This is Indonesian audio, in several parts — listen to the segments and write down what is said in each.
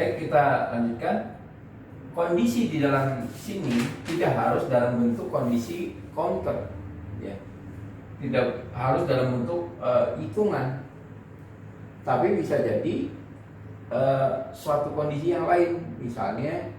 Baik, kita lanjutkan. Kondisi di dalam sini tidak harus dalam bentuk kondisi counter, ya. Tidak harus dalam bentuk hitungan, tapi bisa jadi suatu kondisi yang lain. Misalnya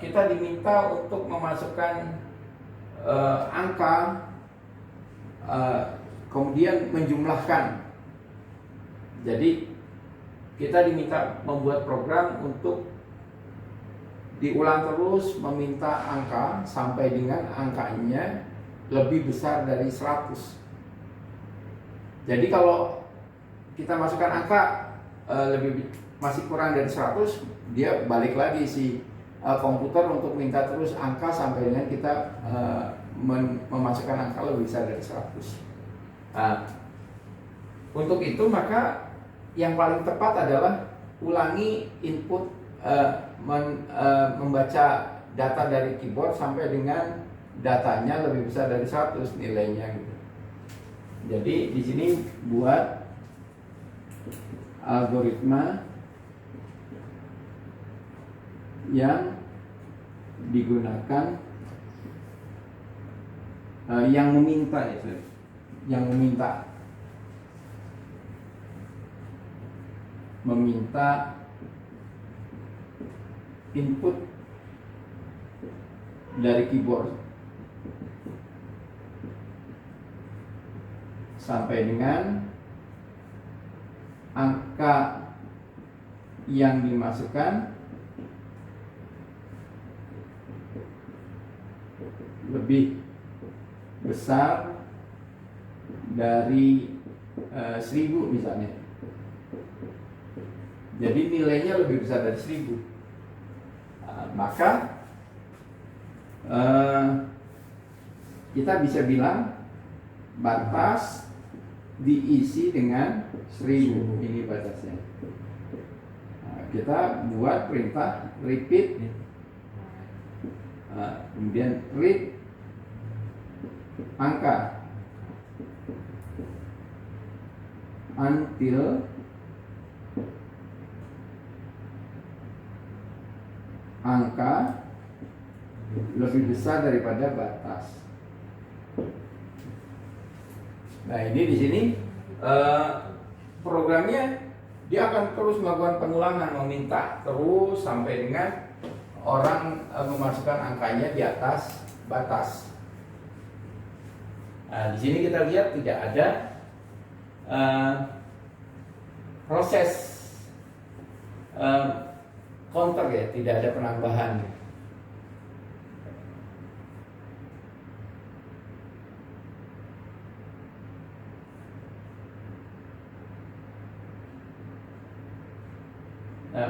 kita diminta untuk memasukkan angka, kemudian menjumlahkan. Jadi kita diminta membuat program untuk diulang terus meminta angka sampai dengan angkanya lebih besar dari 100. Jadi kalau kita masukkan angka masih kurang dari 100, dia balik lagi si komputer untuk minta terus angka sampai dengan kita memasukkan angka lebih besar dari 100. Nah, untuk itu maka yang paling tepat adalah ulangi input membaca data dari keyboard sampai dengan datanya lebih besar dari 100 nilainya gitu. Jadi di sini buat algoritma yang digunakan yang meminta input dari keyboard sampai dengan angka yang dimasukkan lebih besar dari 1000 misalnya. Jadi nilainya lebih besar dari 1000. Maka kita bisa bilang batas diisi dengan 1000. Ini batasnya. Kita buat perintah repeat, kemudian read angka until angka lebih besar daripada batas. Nah, ini di sini programnya dia akan terus melakukan pengulangan, meminta terus sampai dengan orang memasukkan angkanya di atas batas. Nah, di sini kita lihat tidak ada proses counter, ya, tidak ada penambahan. Nah,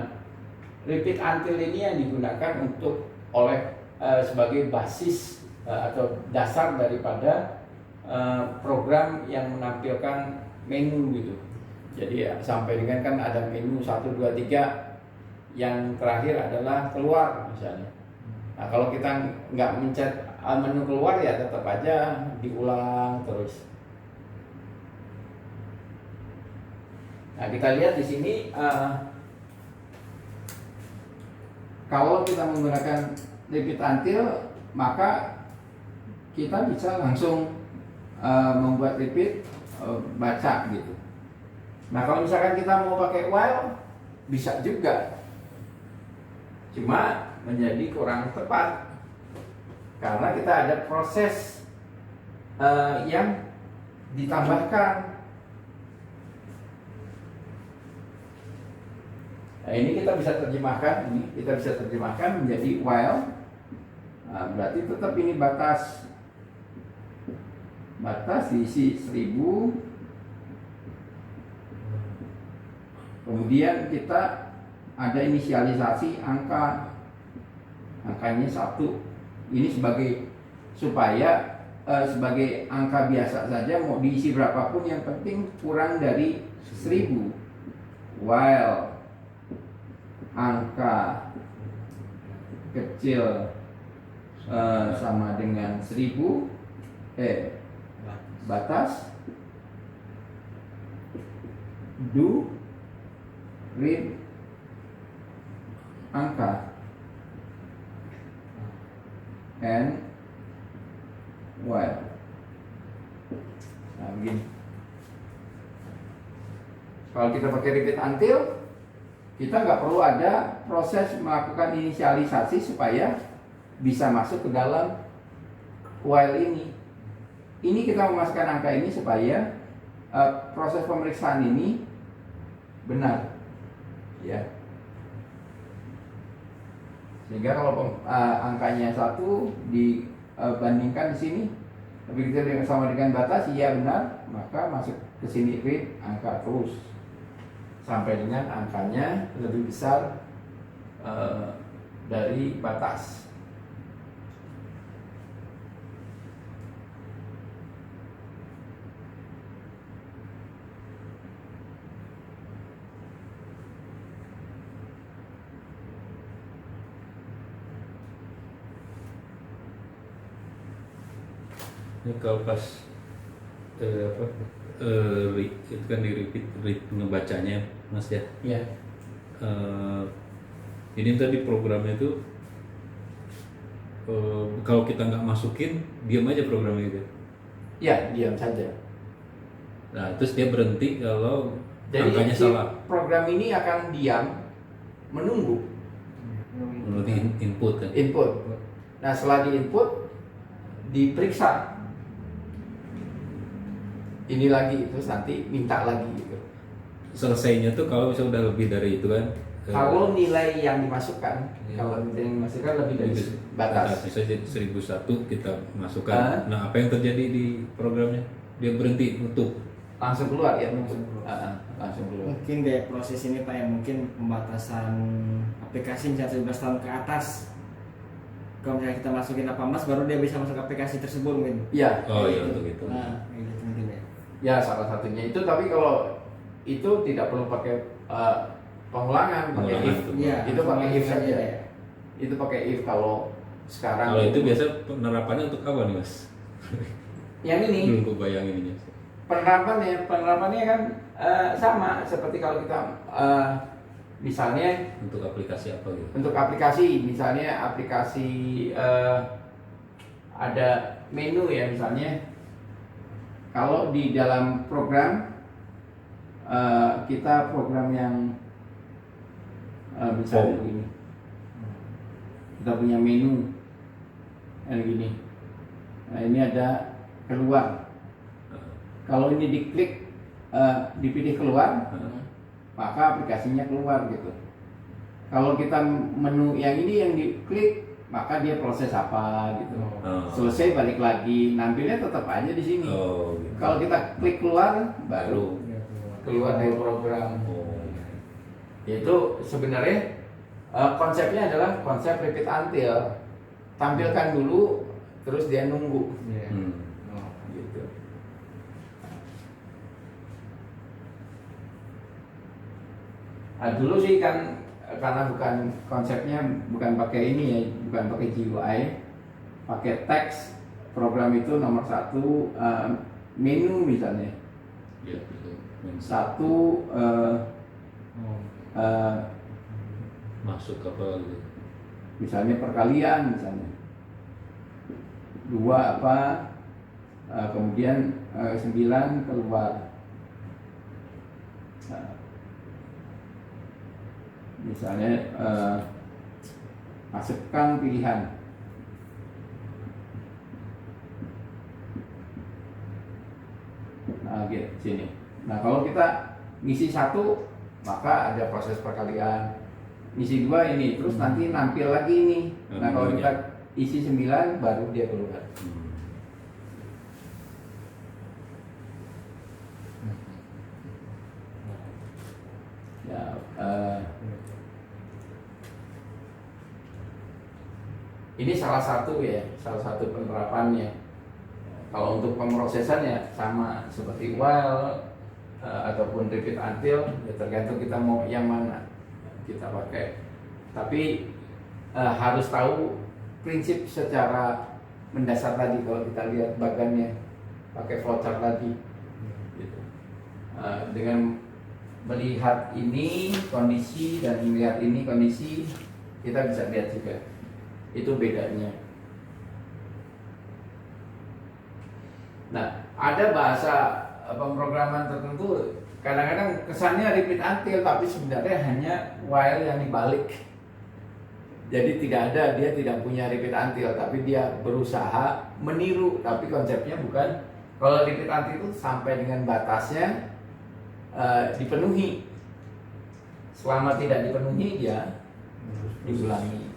repeat until ini yang digunakan untuk sebagai basis atau dasar daripada program yang menampilkan menu gitu. Jadi ya, sampai dengan kan ada menu 1, 2, 3, yang terakhir adalah keluar misalnya. Nah, kalau kita nggak mencet menu keluar, ya tetap aja diulang terus. Nah, kita lihat di sini kalau kita menggunakan repeat until, maka kita bisa langsung membuat repeat baca gitu. Nah, kalau misalkan kita mau pakai while, bisa juga, cuma menjadi kurang tepat karena kita ada proses yang ditambahkan. Nah, ini kita bisa terjemahkan menjadi while. Nah, berarti tetap ini batas diisi 1000. Kemudian kita ada inisialisasi angkanya 1. Ini supaya sebagai angka biasa saja, mau diisi berapapun yang penting kurang dari 1000. While angka kecil sama dengan 1000, batas do read angka and while. Nah begini. Kalau kita pakai repeat until, kita nggak perlu ada proses melakukan inisialisasi supaya bisa masuk ke dalam while ini. Ini kita memasukkan angka ini supaya proses pemeriksaan ini benar, ya. Sehingga kalau angkanya 1 dibandingkan di sini lebih kecil sama dengan batas, iya benar, maka masuk ke sini read angka terus sampai dengan angkanya lebih besar dari batas. Ini kalau pas itu kan di repeat ngebacanya Mas ya. Iya. Ini tadi programnya itu kalau kita nggak masukin diam aja programnya gitu. Ya, diam saja. Nah terus dia berhenti kalau Jadi angkanya salah. program ini akan diam menunggu Menurut input kan. input. Nah setelah di input diperiksa. Ini lagi, terus nanti minta lagi gitu. Selesainya tuh kalau misalnya udah lebih dari itu kan. Kalau nilai yang dimasukkan, Ya. kalau nilai yang dimasukkan lebih dari batas. Bisa jadi 1001 kita masukkan. Nah apa yang terjadi di programnya? Dia berhenti nutup. Langsung keluar ya, Langsung keluar. langsung keluar. Mungkin kayak proses ini Pak ya, mungkin pembatasan aplikasi misalnya 17 tahun ke atas. Kalau misalnya kita masukin 18 baru dia bisa masuk aplikasi tersebut mungkin. Iya. Oh iya Gitu. untuk itu. Nah, kayak gitu mungkin ya. Ya salah satunya itu, tapi kalau itu tidak perlu pakai pengulangan, pakai Pengulangan if. itu. Iya, Itu pakai if saja. ya. Itu pakai if kalau sekarang. Kalau itu biasa penerapannya untuk apa nih Mas? Yang ini Belum gue bayangin ini. penerapannya kan sama seperti kalau kita misalnya Untuk aplikasi apa gitu? untuk aplikasi, misalnya aplikasi ada menu ya misalnya. Kalau di dalam program kita program yang misalnya begini, kita punya menu yang gini. Nah ini ada keluar. Kalau ini diklik, dipilih keluar, maka aplikasinya keluar gitu. Kalau kita menu yang ini yang diklik, maka dia proses apa gitu. Selesai balik lagi, nampilnya tetap aja di sini. Oh, gitu. Kalau kita klik keluar, baru keluar dari program. Oh. Itu sebenarnya konsepnya adalah konsep repeat until. Tampilkan dulu, terus dia nunggu. Iya. Oh. Gitu. Nah, dulu sih kan karena bukan konsepnya bukan pakai ini ya, bukan pakai GUI, pakai teks. Program itu nomor 1 menu misalnya. Iya, betul. 1 Masuk apa gitu. misalnya perkalian misalnya. 2 apa, kemudian 9 keluar. Nah, misalnya masukkan pilihan. Nah, gitu, sini. Nah, kalau kita ngisi 1, maka ada proses perkalian. Ngisi 2 ini, terus nanti nampil lagi ini. Nah, kalau kita isi 9, baru dia keluar. Ya, ini salah satu penerapannya. Kalau untuk pemrosesan ya sama seperti while ataupun repeat until, ya tergantung kita mau yang mana kita pakai. Tapi harus tahu prinsip secara mendasar tadi. Kalau kita lihat bagannya pakai flowchart tadi, gitu. Dengan melihat ini kondisi dan melihat ini kondisi, Kita bisa lihat juga itu bedanya. Nah, ada bahasa pemrograman tertentu kadang-kadang kesannya repeat until, tapi sebenarnya hanya while yang dibalik. Jadi dia tidak punya repeat until, tapi dia berusaha meniru, tapi konsepnya bukan. Kalau repeat until itu sampai dengan batasnya dipenuhi. Selama tidak dipenuhi dia diulangi.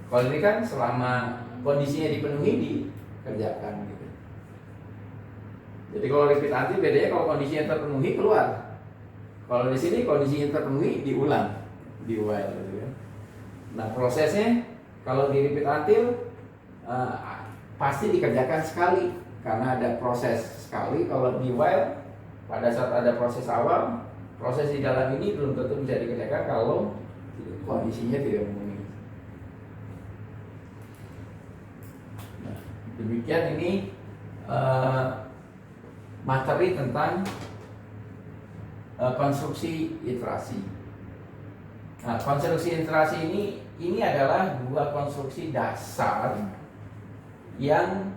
Kalau ini kan selama kondisinya dipenuhi dikerjakan gitu. Jadi kalau repeat until bedanya kalau kondisinya terpenuhi keluar. Kalau di sini kondisinya terpenuhi diulang di while gitu kan. Nah prosesnya kalau di repeat until pasti dikerjakan sekali karena ada proses sekali. Kalau di while pada saat ada proses awal, proses di dalam ini belum tentu bisa dikerjakan kalau kondisinya tidak memenuhi. Nah, demikian ini materi tentang konstruksi iterasi. Nah, konstruksi iterasi ini adalah dua konstruksi dasar yang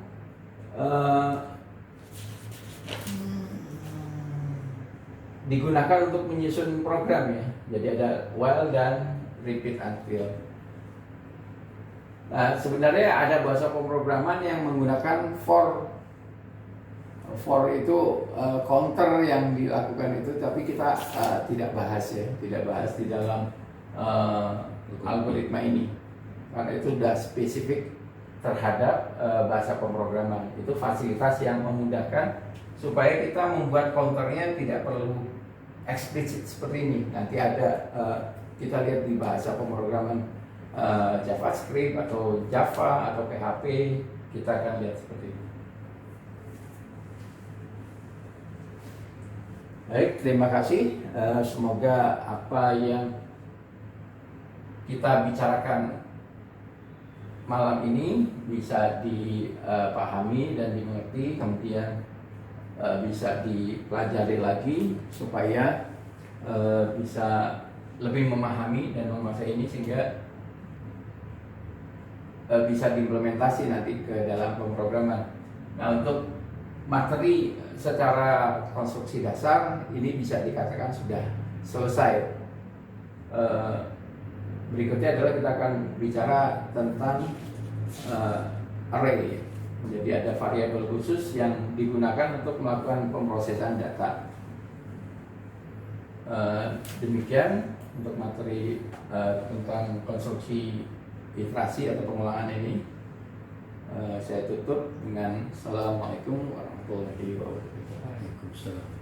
digunakan untuk menyusun program ya. Jadi ada while dan repeat until. Nah, sebenarnya ada bahasa pemrograman yang menggunakan for. For itu counter yang dilakukan itu, tapi kita tidak bahas ya, tidak bahas di dalam algoritma ini karena itu sudah spesifik terhadap bahasa pemrograman. Itu fasilitas yang memudahkan supaya kita membuat counternya tidak perlu eksplisit seperti ini. Nanti ada kita lihat di bahasa pemrograman JavaScript atau Java atau PHP, kita akan lihat seperti itu. Baik, terima kasih. Semoga apa yang kita bicarakan malam ini bisa dipahami dan dimengerti, kemudian bisa dipelajari lagi supaya bisa lebih memahami dan menguasai ini sehingga bisa diimplementasi nanti ke dalam pemrograman. Nah, untuk materi secara konstruksi dasar ini bisa dikatakan sudah selesai. Berikutnya adalah kita akan bicara tentang array. Jadi ada variabel khusus yang digunakan untuk melakukan pemrosesan data. Demikian untuk materi tentang konstruksi iterasi atau pengulangan ini. Saya tutup dengan Assalamualaikum warahmatullahi wabarakatuh. Waalaikumsalam.